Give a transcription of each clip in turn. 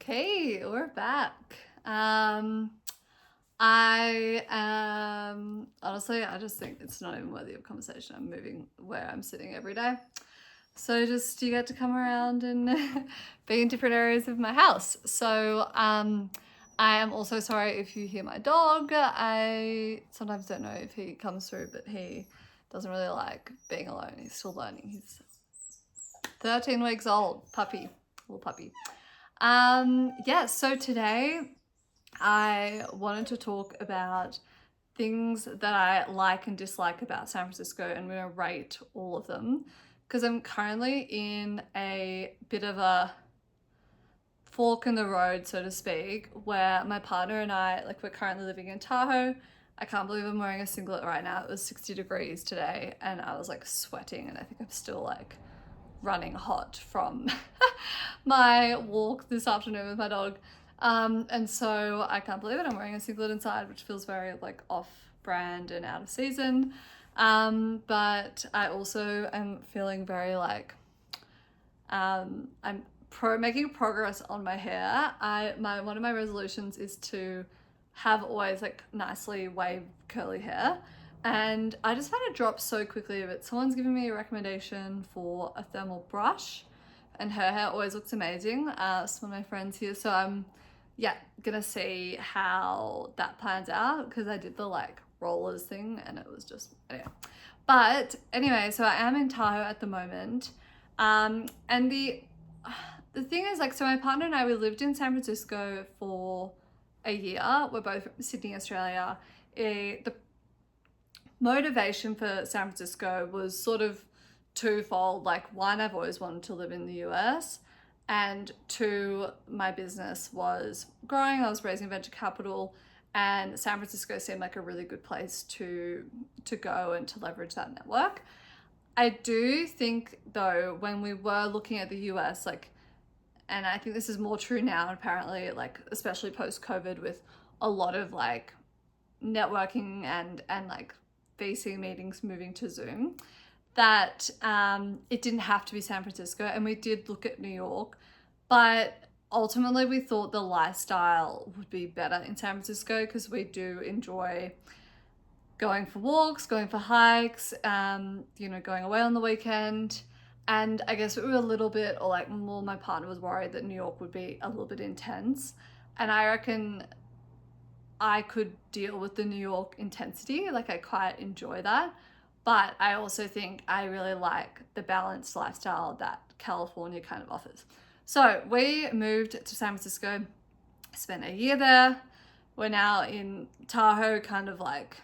Okay, we're back. I honestly, I just think it's not even worthy of conversation. I'm moving where I'm sitting every day. So just you get to come around and be in different areas of my house. I am also sorry if you hear my dog. I sometimes don't know if he comes through, but he doesn't really like being alone. He's still learning. He's 13 weeks old, puppy, little puppy. Yeah, so today I wanted to talk about things that I like and dislike about San Francisco, and I'm going to rate all of them because I'm currently in a bit of a fork in the road, so to speak, where my partner and I, like, we're currently living in Tahoe. I can't believe I'm wearing a singlet right now. It was 60 degrees today and I was like sweating, and I think I'm still like running hot from my walk this afternoon with my dog. And so I can't believe it. I'm wearing a singlet inside, which feels very like off brand and out of season. But I also am feeling very like, I'm making progress on my hair. One of my resolutions is to have always like nicely waved curly hair. And I just found it drop so quickly, but someone's given me a recommendation for a thermal brush, and her hair always looks amazing. Some of my friends here, so I'm gonna see how that plans out, because I did the like rollers thing and it was just anyway. But anyway, so I am in Tahoe at the moment, and the thing is, like, so my partner and I, we lived in San Francisco for a year. We're both from Sydney, Australia. The motivation for San Francisco was sort of twofold. Like, one, I've always wanted to live in the US, and two, my business was growing. I was raising venture capital, and San Francisco seemed like a really good place to go and to leverage that network. I do think though, when we were looking at the US, like, and I think this is more true now apparently, like especially post COVID, with a lot of like networking and like VC meetings moving to Zoom, that it didn't have to be San Francisco, and we did look at New York, but ultimately we thought the lifestyle would be better in San Francisco because we do enjoy going for walks, going for hikes, going away on the weekend. And I guess we were a little bit, or like more, my partner was worried that New York would be a little bit intense. And I reckon I could deal with the New York intensity. Like, I quite enjoy that. But I also think I really like the balanced lifestyle that California kind of offers. So we moved to San Francisco, spent a year there. We're now in Tahoe, kind of like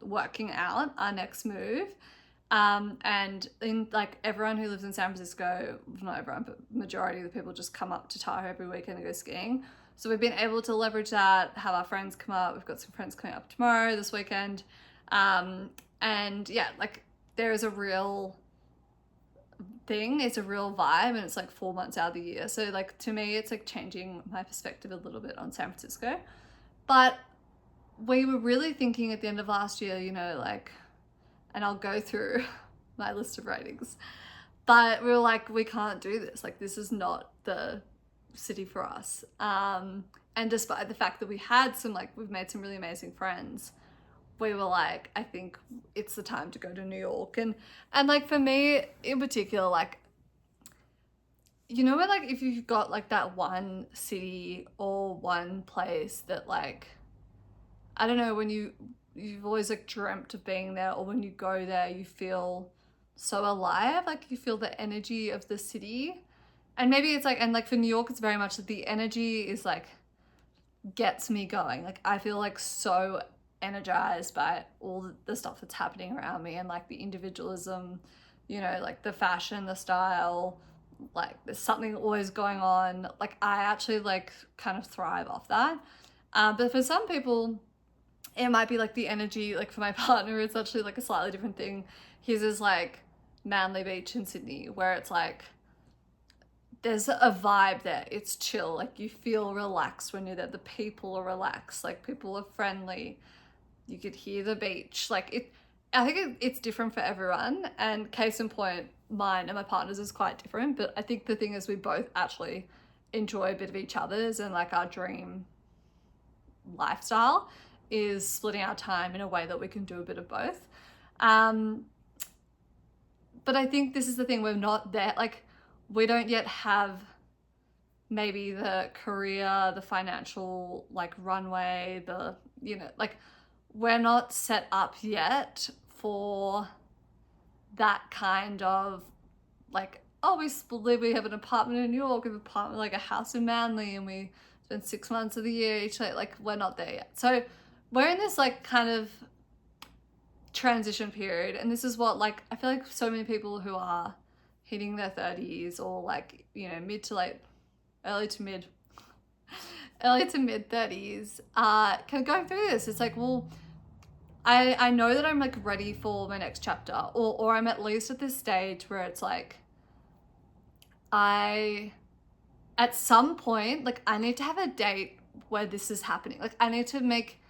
working out our next move. And in like everyone who lives in San Francisco, not everyone, but majority of the people just come up to Tahoe every weekend and go skiing. So we've been able to leverage that, have our friends come up. We've got some friends coming up tomorrow, this weekend. And yeah, like there is a real thing. It's a real vibe, and it's like 4 months out of the year. So like to me, it's like changing my perspective a little bit on San Francisco. But we were really thinking at the end of last year, like, and I'll go through my list of ratings, but we were like, we can't do this. Like, this is not the city for us. And despite the fact that we've made some really amazing friends, we were like, I think it's the time to go to New York. And like for me in particular, like, where like if you've got like that one city or one place that like, I don't know, when you've always like dreamt of being there, or when you go there you feel so alive, like you feel the energy of the city. And maybe it's like, and like for New York, it's very much that the energy is like gets me going. Like I feel like so energized by all the stuff that's happening around me, and like the individualism, like the fashion, the style, like there's something always going on. Like I actually like kind of thrive off that. But for some people it might be like the energy. Like for my partner, it's actually like a slightly different thing. His is like Manly Beach in Sydney, where it's like there's a vibe there. It's chill. Like you feel relaxed when you're there. The people are relaxed. Like people are friendly. You could hear the beach. Like it. I think it's different for everyone. And case in point, mine and my partner's is quite different. But I think the thing is, we both actually enjoy a bit of each other's, and like our dream lifestyle is splitting our time in a way that we can do a bit of both. But I think this is the thing, we're not there, like we don't yet have maybe the career, the financial like runway, the, you know, like we're not set up yet for that kind of like, oh, we have an apartment in New York, we have an apartment, like a house in Manly, and we spend 6 months of the year each day. Like we're not there yet. So we're in this like kind of transition period, and this is what, like, I feel like so many people who are hitting their 30s or like, you know, early to mid 30s kind of going through this. It's like, well, I know that I'm like ready for my next chapter, or I'm at least at this stage where it's like at some point, like I need to have a date where this is happening. Like I need to make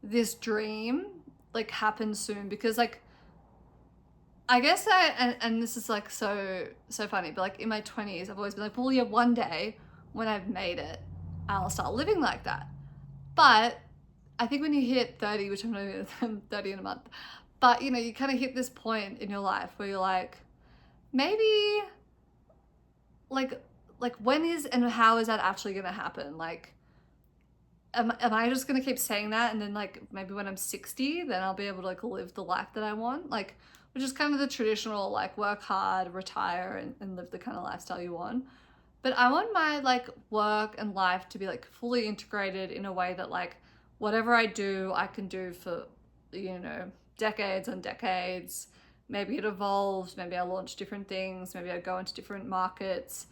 this dream like happen soon, because like I guess and this is like so funny, but like in my 20s I've always been like, well, yeah, one day when I've made it I'll start living like that. But I think when you hit 30, which I'm not even 30 in a month, but you know, you kind of hit this point in your life where you're like, maybe like when is and how is that actually gonna happen? Like am I just gonna keep saying that, and then like maybe when I'm 60 then I'll be able to like live the life that I want, like, which is kind of the traditional like work hard, retire, and live the kind of lifestyle you want. But I want my like work and life to be like fully integrated in a way that like whatever I do I can do for, you know, decades and decades. Maybe it evolves, maybe I launch different things, maybe I go into different markets,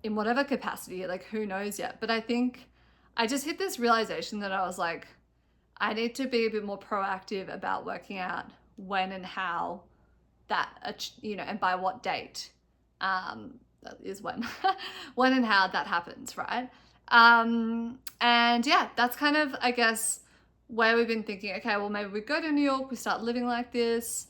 in whatever capacity, like who knows yet. But I think I just hit this realization that I was like, I need to be a bit more proactive about working out when and how that, you know, and by what date, that is when, when and how that happens, right? And yeah, that's kind of, I guess, where we've been thinking, okay, well, maybe we go to New York, we start living like this.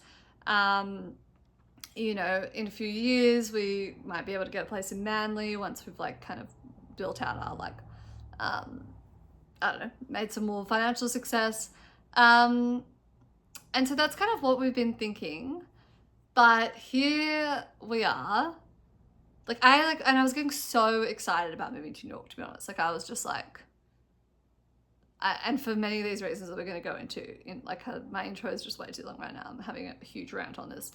You know, in a few years, we might be able to get a place in Manly once we've like kind of built out our like, I don't know, made some more financial success. And so that's kind of what we've been thinking. But here we are. And I was getting so excited about moving to New York, to be honest. Like I was just like, and for many of these reasons that we're going to go into, in like my intro is just way too long right now. I'm having a huge rant on this.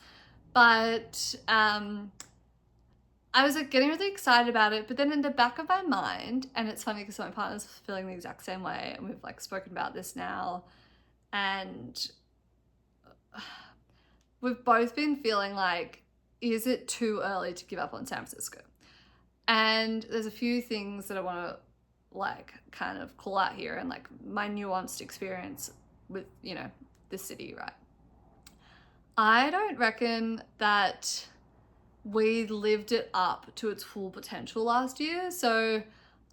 But I was like getting really excited about it, but then in the back of my mind, and it's funny because my partner's feeling the exact same way, and we've like spoken about this now, and we've both been feeling like, is it too early to give up on San Francisco? And there's a few things that I want to like kind of call out here, and like my nuanced experience with, you know, the city, right? I don't reckon that we lived it up to its full potential last year. So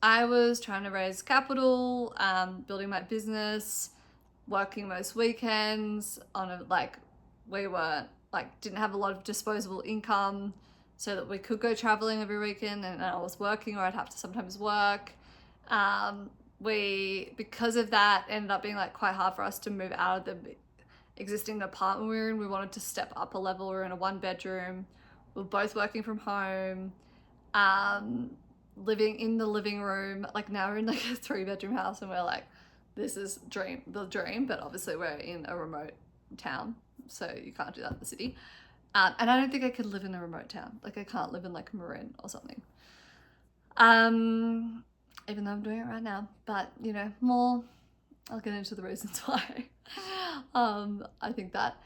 I was trying to raise capital, building my business, working most weekends on a, like, we weren't like, didn't have a lot of disposable income so that we could go traveling every weekend, and I was working, or I'd have to sometimes work. Because of that, ended up being like quite hard for us to move out of the existing apartment we were in. We wanted to step up a level. We were in a 1-bedroom. We were both working from home, living in the living room. Like now we're in like a 3-bedroom house, and we're like, this is the dream, but obviously we're in a remote town, so you can't do that in the city. And I don't think I could live in a remote town. Like I can't live in like Marin or something. Even though I'm doing it right now, but you know, I'll get into the reasons why. I think that,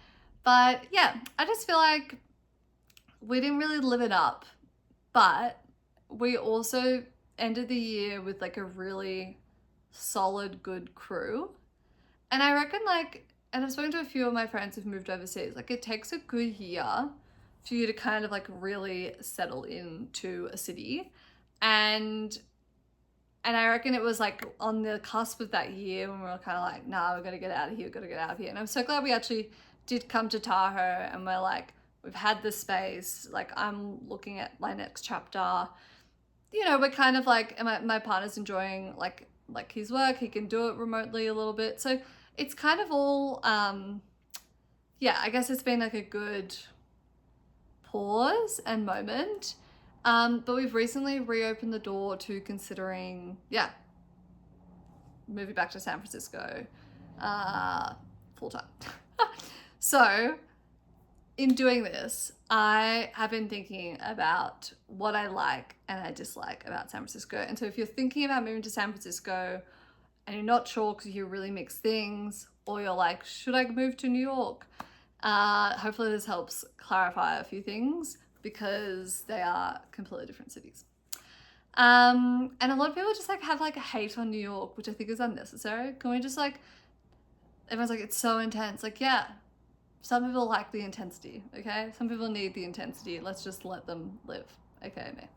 but yeah, I just feel like we didn't really live it up, but we also ended the year with like a really solid, good crew. And I reckon like, and I've spoken to a few of my friends who've moved overseas, like it takes a good year for you to kind of like really settle into a city. And I reckon it was like on the cusp of that year when we were kind of like, nah, we're going to get out of here. We've got to get out of here. And I'm so glad we actually did come to Tahoe, and we're like, we've had the space. Like I'm looking at my next chapter. you know, we're kind of like, and my partner's enjoying like his work. He can do it remotely a little bit. So it's kind of all, yeah, I guess it's been like a good pause and moment. But we've recently reopened the door to considering, yeah, moving back to San Francisco full time. So in doing this, I have been thinking about what I like and I dislike about San Francisco. And so if you're thinking about moving to San Francisco and you're not sure because you really mix things, or you're like, should I move to New York? Hopefully this helps clarify a few things because they are completely different cities. And a lot of people just like have like a hate on New York, which I think is unnecessary. Can we just like, everyone's like, it's so intense. Like, yeah, some people like the intensity, okay? Some people need the intensity. Let's just let them live, okay, me.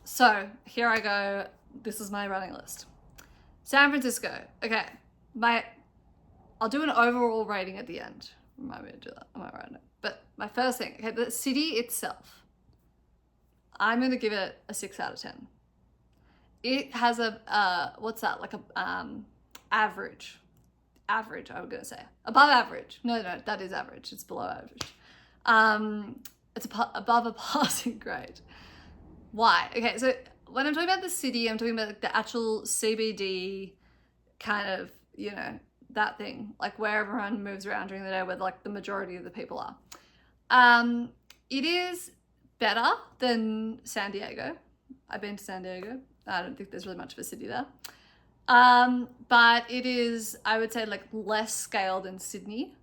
So here I go. This is my running list. San Francisco, okay. I'll do an overall rating at the end. Remind me to do that, am I right? But my first thing, okay, the city itself, I'm gonna give it a 6 out of 10. It has a, what's that, like a average, I'm gonna say. Above average. No, that is average. It's below average. It's above a passing grade. Why? Okay, so when I'm talking about the city, I'm talking about like the actual CBD kind of, you know, that thing, like where everyone moves around during the day, where like the majority of the people are. It is better than San Diego. I've been to San Diego. I don't think there's really much of a city there. But it is, I would say, like less scale than Sydney.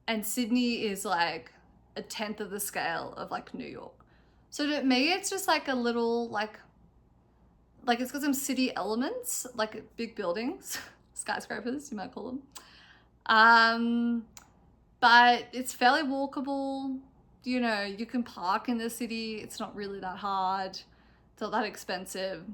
And Sydney is like a 10th of the scale of like New York. So to me, it's just like a little like it's got some city elements, like big buildings, skyscrapers, you might call them. But it's fairly walkable. You know, you can park in the city. It's not really that hard. It's not that expensive.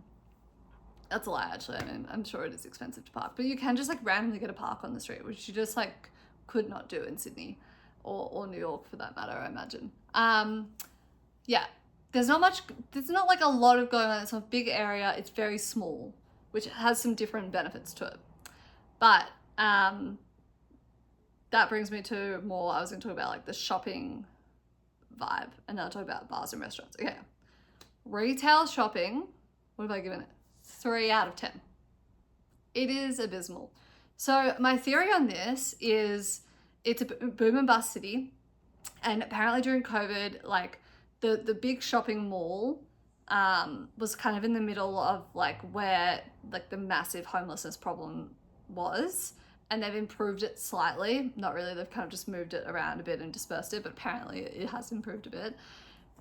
That's a lie, actually. I mean, I'm sure it is expensive to park, but you can just like randomly get a park on the street, which you just like could not do in Sydney or New York for that matter, I imagine. Yeah, there's not like a lot of going on. It's not a big area. It's very small, which has some different benefits to it. But that brings me to more, I was going to talk about like the shopping vibe, and then I'll talk about bars and restaurants. Okay. Retail shopping, what have I given it? 3 out of 10. It is abysmal. So my theory on this is it's a boom and bust city. And apparently during COVID, like the big shopping mall was kind of in the middle of like where like the massive homelessness problem was. And they've improved it slightly. Not really, they've kind of just moved it around a bit and dispersed it, but apparently it has improved a bit.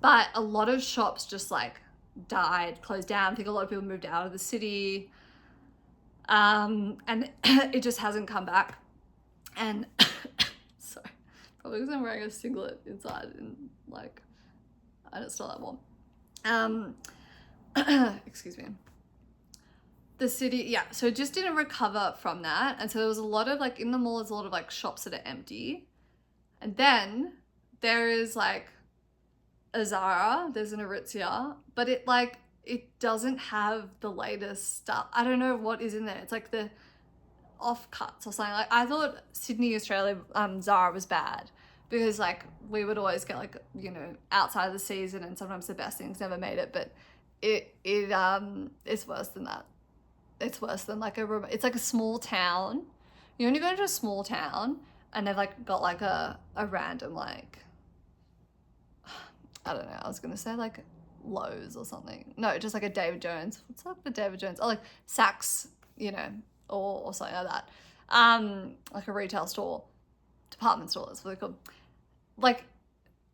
But a lot of shops just like died, closed down. I think a lot of people moved out of the city. And it just hasn't come back. And sorry, probably because I'm wearing a singlet inside and like, and it's not that warm. Excuse me. The city, yeah, so it just didn't recover from that. And so there was a lot of like, in the mall, there's a lot of like shops that are empty. And then there is like a Zara, there's an Aritzia, but it doesn't have the latest stuff. I don't know what is in there. It's like the offcuts or something. Like I thought Sydney, Australia, Zara was bad because like we would always get like, you know, outside of the season, and sometimes the best things never made it, but it's worse than that. It's worse than like it's like a small town. You only go into a small town and they've like got like a random like, I don't know, I was gonna say like Lowe's or something. No, just like a David Jones. What's up with David Jones? Oh, like Saks, you know, or something like that. Like a retail store, department store, that's what they're called. Like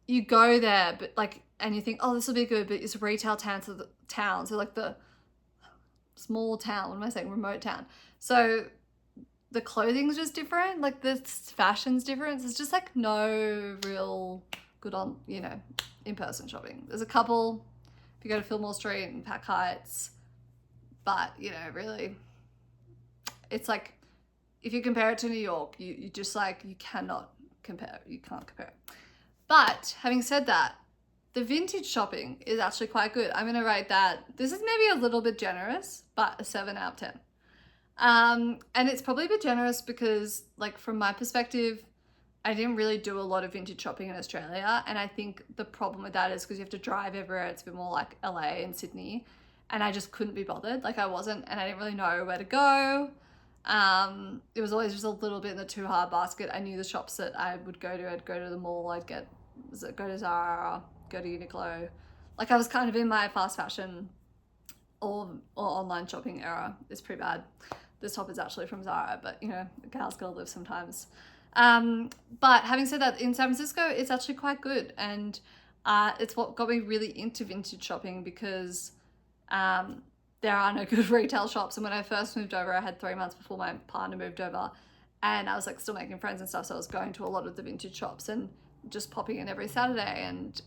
you go there, but like, and you think, oh, this will be good, but it's a retail town, so like the small town, what am I saying, remote town. So the clothing's just different, like the fashion's different. It's just like no real good on, you know, in-person shopping. There's a couple, if you go to Fillmore Street and Pack Heights, but you know, really, it's like, if you compare it to New York, you just like, you cannot compare, you can't compare it. But having said that, the vintage shopping is actually quite good. I'm gonna rate that. This is maybe a little bit generous, but a 7 out of 10. And it's probably a bit generous because, like, from my perspective, I didn't really do a lot of vintage shopping in Australia. And I think the problem with that is because you have to drive everywhere. It's a bit more like LA and Sydney. And I just couldn't be bothered. Like, I wasn't, and I didn't really know where to go. It was always just a little bit in the too hard basket. I knew the shops that I would go to. I'd go to the mall. I'd go to Zara, go to Uniqlo. Like, I was kind of in my fast fashion or online shopping era. It's pretty bad. This top is actually from Zara, but you know, a gal's gotta live sometimes. But having said that, in San Francisco, it's actually quite good. And it's what got me really into vintage shopping because there are no good retail shops. And when I first moved over, I had 3 months before my partner moved over, and I was like still making friends and stuff. So I was going to a lot of the vintage shops and just popping in every Saturday. And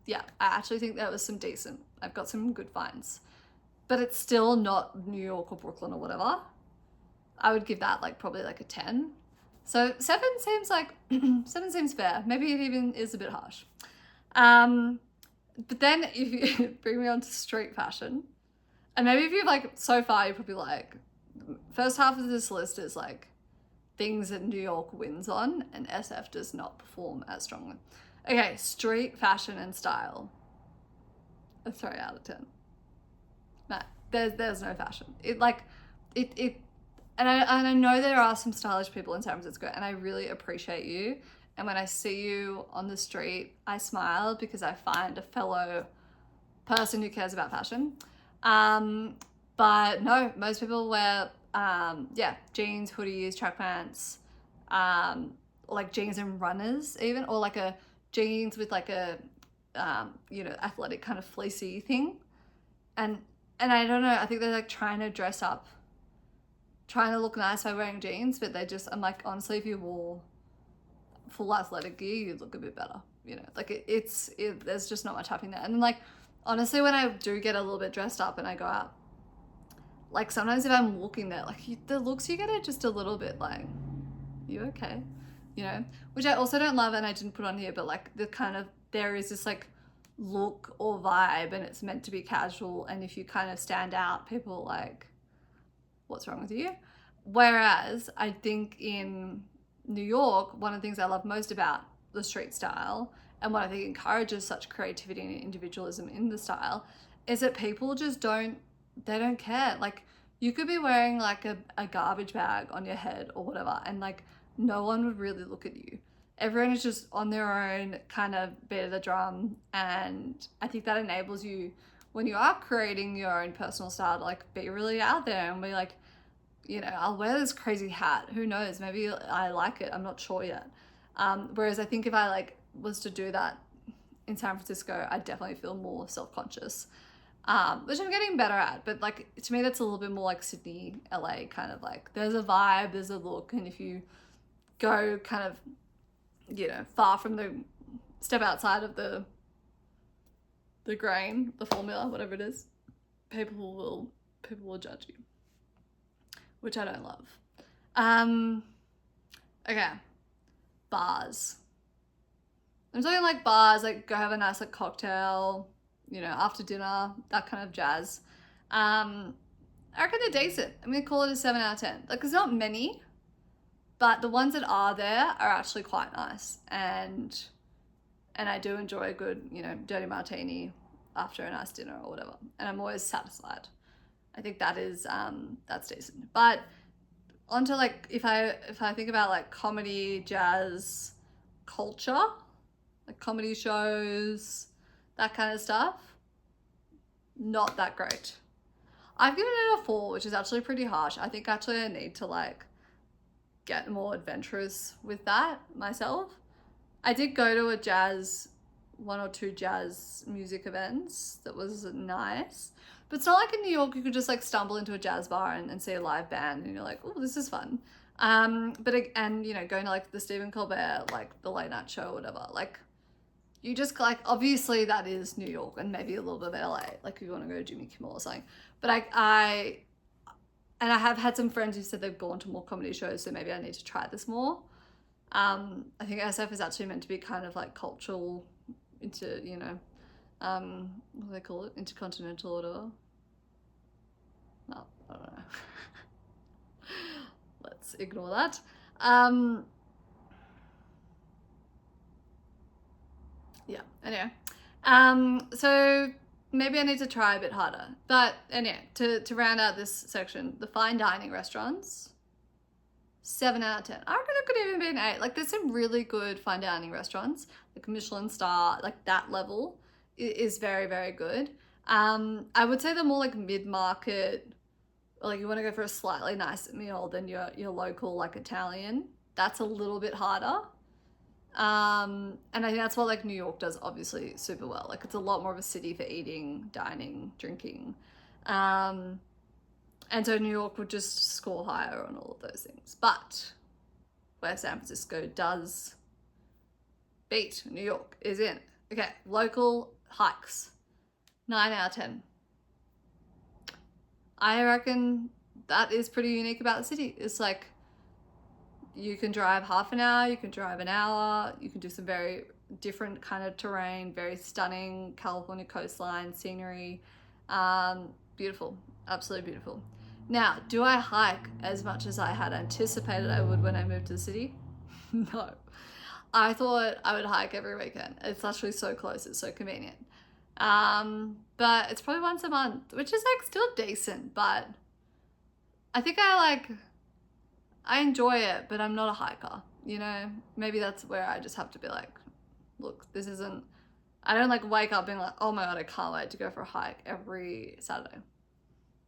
yeah, I actually think that was some decent, I've got some good finds, but it's still not New York or Brooklyn or whatever. I would give that like probably like a 10. So 7 seems like 7 seems fair. Maybe it even is a bit harsh. But then if you bring me on to street fashion, and maybe if you've like, so far you're probably like, first half of this list is like things that New York wins on and SF does not perform as strongly. Okay, street fashion and style, a 3 out of 10. No, there's no fashion. And I know there are some stylish people in San Francisco, and I really appreciate you. And when I see you on the street, I smile because I find a fellow person who cares about fashion. But no, most people wear, jeans, hoodies, track pants, or like jeans and runners even, or like a jeans with like a, athletic kind of fleecy thing. And I don't know, I think they're like trying to dress up, trying to look nice by wearing jeans, but I'm like, honestly, if you wore full athletic gear, you'd look a bit better, like there's just not much happening there. And then like, honestly, when I do get a little bit dressed up and I go out, like sometimes if I'm looking there, like the looks you get are just a little bit like, you okay? Which I also don't love, and I didn't put on here, but like there is this like look or vibe, and it's meant to be casual, and if you kind of stand out, people are like, what's wrong with you? Whereas I think in New York, one of the things I love most about the street style, and what I think encourages such creativity and individualism in the style, is that people just don't care. Like, you could be wearing like a garbage bag on your head or whatever, and like no one would really look at you. Everyone is just on their own kind of beat of the drum, and I think that enables you, when you are creating your own personal style, to like be really out there and be like, I'll wear this crazy hat, who knows, maybe I like it, I'm not sure yet. Whereas I think if I like was to do that in San Francisco, I'd definitely feel more self-conscious, which I'm getting better at. But like, to me, that's a little bit more like Sydney, LA, kind of like there's a vibe, there's a look, and if you go kind of, far from step outside of the grain, the formula, whatever it is, people will judge you, which I don't love. Okay, bars. I'm talking like bars, like go have a nice like cocktail, after dinner, that kind of jazz. I reckon they're decent. I'm gonna call it a 7 out of 10. Like, there's not many, but the ones that are there are actually quite nice, and I do enjoy a good, dirty martini after a nice dinner or whatever, and I'm always satisfied. I think that is that's decent. But onto like, if I think about like comedy, jazz, culture, like comedy shows, that kind of stuff, not that great. I've given it a 4, which is actually pretty harsh. I think actually I need to like get more adventurous with that myself. I did go to one or two jazz music events that was nice, but it's not like in New York you could just like stumble into a jazz bar and see a live band and you're like, oh, this is fun. Going to like the Stephen Colbert, like the late night show or whatever, like you just like, obviously that is New York and maybe a little bit of LA, like if you want to go to Jimmy Kimmel or something. But I have had some friends who said they've gone to more comedy shows, so maybe I need to try this more. I think SF is actually meant to be kind of like cultural, you know, what do they call it? Intercontinental order? No, I don't know. Let's ignore that. Yeah, anyway. So maybe I need to try a bit harder. But anyway, to round out this section, the fine dining restaurants, 7 out of 10. I reckon it could even be an 8. Like, there's some really good fine dining restaurants, like Michelin star, like that level is very, very good. I would say the more like mid-market, like you want to go for a slightly nicer meal than your local like Italian. That's a little bit harder. And I think that's what like New York does obviously super well. Like it's a lot more of a city for eating, dining, drinking. And so New York would just score higher on all of those things. But where San Francisco does beat New York is in, okay, local hikes, 9 out of 10. I reckon that is pretty unique about the city. It's like you can drive half an hour, you can drive an hour, you can do some very different kind of terrain, very stunning California coastline, scenery. Beautiful, absolutely beautiful. Now, do I hike as much as I had anticipated I would when I moved to the city? No. I thought I would hike every weekend. It's actually so close, it's so convenient. But it's probably once a month, which is like still decent, but I think I enjoy it, but I'm not a hiker, you know? Maybe that's where I just have to be like, look, this isn't, I don't like wake up being like, oh my God, I can't wait to go for a hike every Saturday.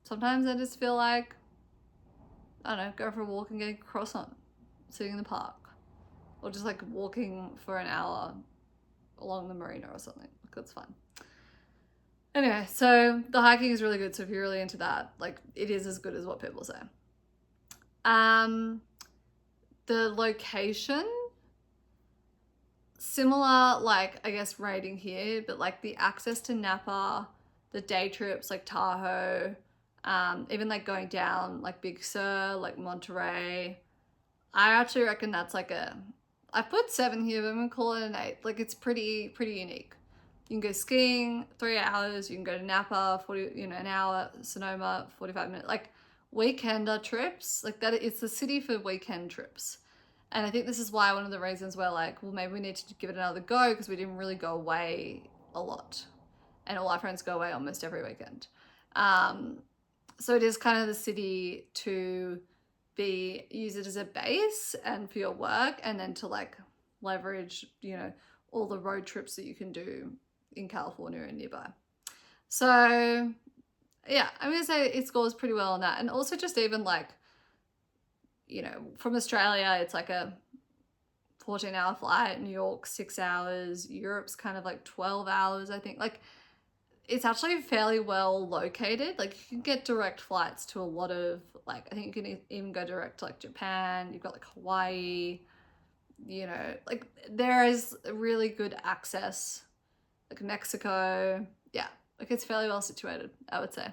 Sometimes I just feel like, I don't know, go for a walk and get a croissant, sitting in the park, or just like walking for an hour along the marina or something. Like, that's fun. Anyway, so the hiking is really good. So if you're really into that, like it is as good as what people say. The location, similar, like I guess rating here, but like the access to Napa, the day trips like Tahoe, even like going down like Big Sur, like Monterey. I actually reckon that's like I put 7 here, but I'm gonna call it an 8. Like it's pretty unique. You can go skiing 3 hours, you can go to Napa, 40, an hour, Sonoma, 45 minutes, like weekender trips, like that. It's the city for weekend trips. And I think this is why one of the reasons we're like, well, maybe we need to give it another go, because we didn't really go away a lot. And all our friends go away almost every weekend. So it is kind of the city to use it as a base and for your work, and then to like leverage, all the road trips that you can do in California and nearby. So yeah, I'm gonna say it scores pretty well on that. And also just even like, from Australia, it's like a 14-hour flight. New York, 6 hours. Europe's kind of like 12 hours, I think. Like it's actually fairly well located. Like you can get direct flights to a lot of, like, I think you can even go direct to like Japan. You've got like Hawaii, like there is really good access, like Mexico. Yeah, like it's fairly well situated, I would say,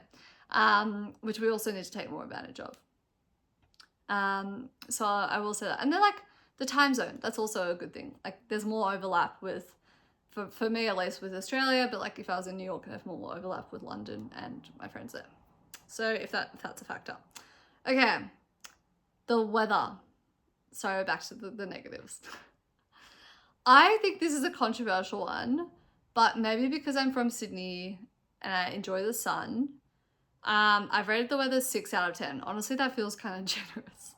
which we also need to take more advantage of. So I will say that. And then like the time zone, that's also a good thing. Like there's more overlap with, for me at least, with Australia, but like if I was in New York, I have more overlap with London and my friends there. So if that's a factor. Okay, the weather. So back to the negatives. I think this is a controversial one, but maybe because I'm from Sydney and I enjoy the sun, I've rated the weather 6 out of 10. Honestly, that feels kind of generous.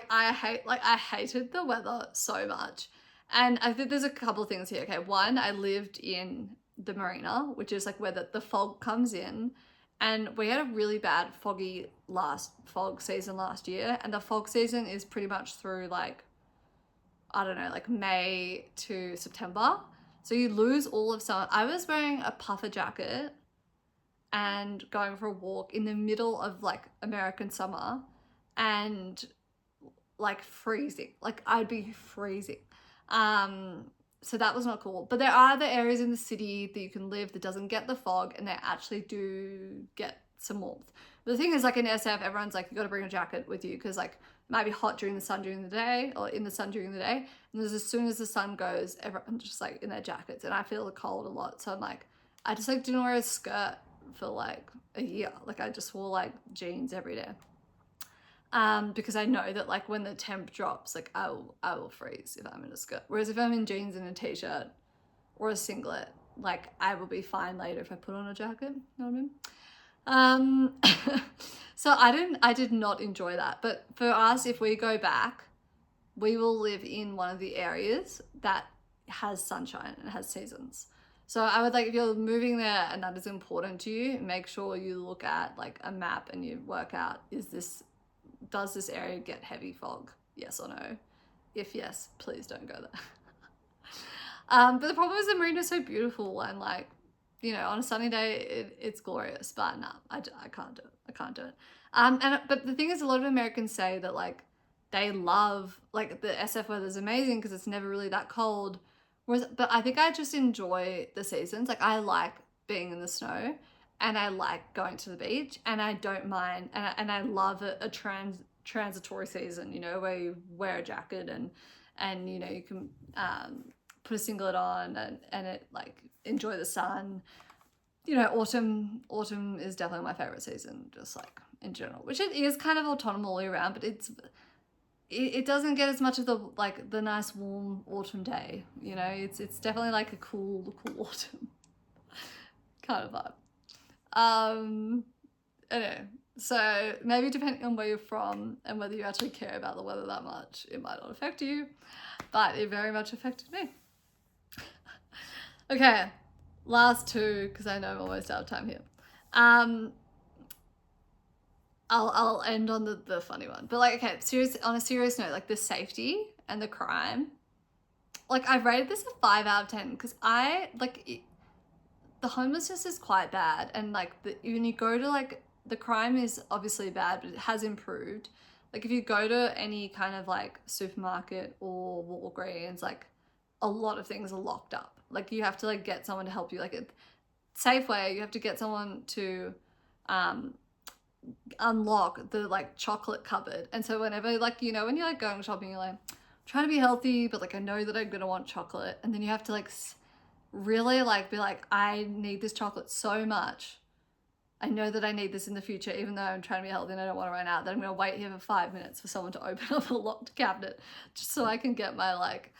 I hated the weather so much. And I think there's a couple of things here. Okay, one, I lived in the marina, which is like where the fog comes in. And we had a really bad fog season last year. And the fog season is pretty much through like, I don't know, like May to September. So you lose all of summer. I was wearing a puffer jacket and going for a walk in the middle of like American summer and like freezing. Like I'd be freezing. So that was not cool. But there are other areas in the city that you can live that doesn't get the fog, and they actually do get some warmth. But the thing is, like in SF, everyone's like, you got to bring a jacket with you because like it might be hot during the sun during the day or in the sun during the day. And as soon as the sun goes, everyone's just like in their jackets. And I feel the cold a lot. So I'm like, I just like didn't wear a skirt for like a year. Like I just wore like jeans every day. Because I know that like when the temp drops, like I will freeze if I'm in a skirt. Whereas if I'm in jeans and a t-shirt or a singlet, like I will be fine later if I put on a jacket. You know what I mean? So I did not enjoy that. But for us, if we go back, we will live in one of the areas that has sunshine and has seasons. So I would like, if you're moving there and that is important to you, make sure you look at like a map and you work out, does this area get heavy fog? Yes or no? If yes, please don't go there. But the problem is the marina is so beautiful and like, you know, on a sunny day, it's glorious, but no, I can't do it. I can't do it. But the thing is, a lot of Americans say that like they love, like the SF weather is amazing because it's never really that cold. But I think I just enjoy the seasons. Like I like being in the snow and I like going to the beach and I don't mind. And I love a transitory season, you know, where you wear a jacket and you know, you can put a singlet on and it like enjoy the sun. You know, autumn is definitely my favorite season, just like in general, which it is kind of autumnal all year round, but it doesn't get as much of the nice warm autumn day, you know. It's definitely like a cool autumn kind of vibe. Anyway, so maybe depending on where you're from and whether you actually care about the weather that much, it might not affect you, but it very much affected me. Okay, last two, because I know I'm almost out of time here. I'll end on the funny one, but like, okay, on a serious note, like the safety and the crime, like I've rated this a 5 out of 10 because the homelessness is quite bad, and like when you go to like, the crime is obviously bad, but it has improved. Like if you go to any kind of like supermarket or Walgreens, like a lot of things are locked up. Like you have to like get someone to help you. Like at Safeway, you have to get someone to unlock the like chocolate cupboard. And so whenever, like, you know, when you're like going shopping, you're like, I'm trying to be healthy, but like I know that I'm gonna want chocolate. And then you have to like really like be like, I need this chocolate so much. I know that I need this in the future, even though I'm trying to be healthy and I don't want to run out, that I'm gonna wait here for 5 minutes for someone to open up a locked cabinet just so I can get my like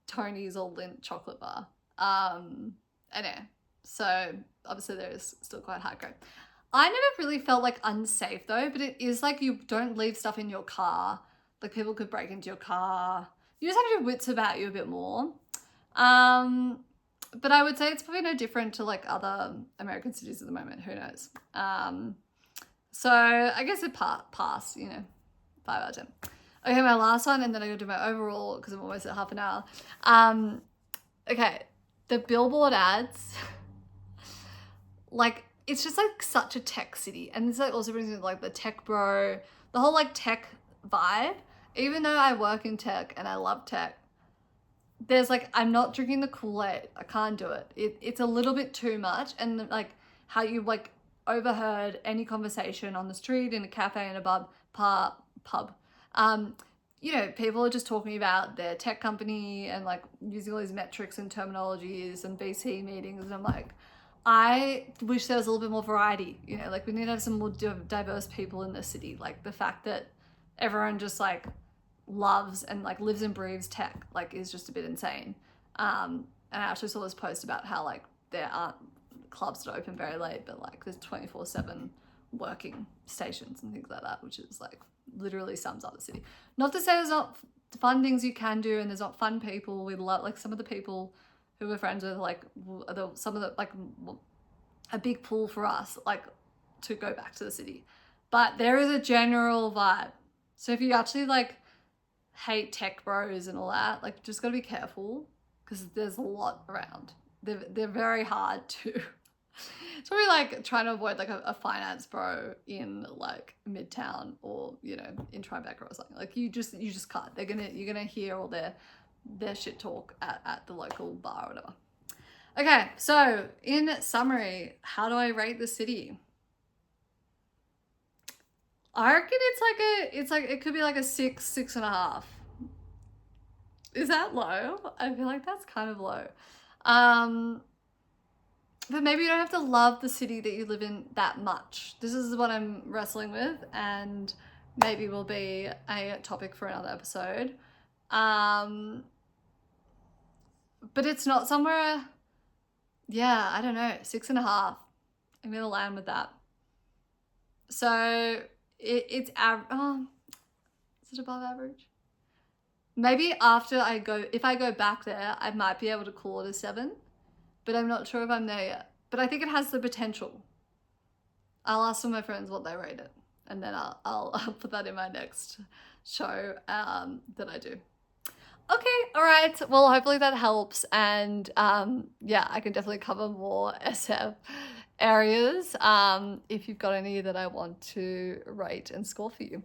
Tony's or Lindt chocolate bar. Anyway, so obviously there is still quite high grade. I never really felt like unsafe though, but it is like you don't leave stuff in your car. Like people could break into your car. You just have your wits about you a bit more. But I would say it's probably no different to like other American cities at the moment. Who knows? So I guess it pass, you know, 5 out of 10. Okay, my last one, and then I'm gonna do my overall because I'm almost at half an hour. Okay, the billboard ads, like it's just like such a tech city, and this like also brings me like the tech bro, the whole like tech vibe. Even though I work in tech and I love tech, there's like, I'm not drinking the Kool-Aid. I can't do it. It's a little bit too much, and like how you like overheard any conversation on the street, in a cafe, in a pub. You know, people are just talking about their tech company and like using all these metrics and terminologies and BC meetings. And I'm like, I wish there was a little bit more variety, you know, like we need to have some more diverse people in the city. Like the fact that everyone just like loves and like lives and breathes tech, like is just a bit insane. And I actually saw this post about how like there aren't clubs that open very late, but like there's 24/7 working stations and things like that, which is like literally sums up the city. Not to say there's not fun things you can do and there's not fun people. We love like some of the people who we're friends with, like some of the like a big pull for us like to go back to the city. But there is a general vibe. So if you actually like hate tech bros and all that, like just gotta be careful because there's a lot around. They're very hard to it's probably like trying to avoid like a finance bro in like Midtown or, you know, in Tribeca or something. Like you just can't. You're gonna hear all their shit talk at the local bar or whatever. Okay, so in summary, how do I rate the city? I reckon it could be like a 6.5. Is that low? I feel like that's kind of low. But maybe you don't have to love the city that you live in that much. This is what I'm wrestling with, and maybe will be a topic for another episode. But it's not somewhere, yeah, I don't know, 6.5. I'm gonna land with that. So it's is it above average? Maybe after if I go back there, I might be able to call it a 7, but I'm not sure if I'm there yet. But I think it has the potential. I'll ask some of my friends what they rate it, and then I'll put that in my next show that I do. Okay, all right. Well, hopefully that helps, and yeah, I can definitely cover more SF areas if you've got any that I want to rate and score for you.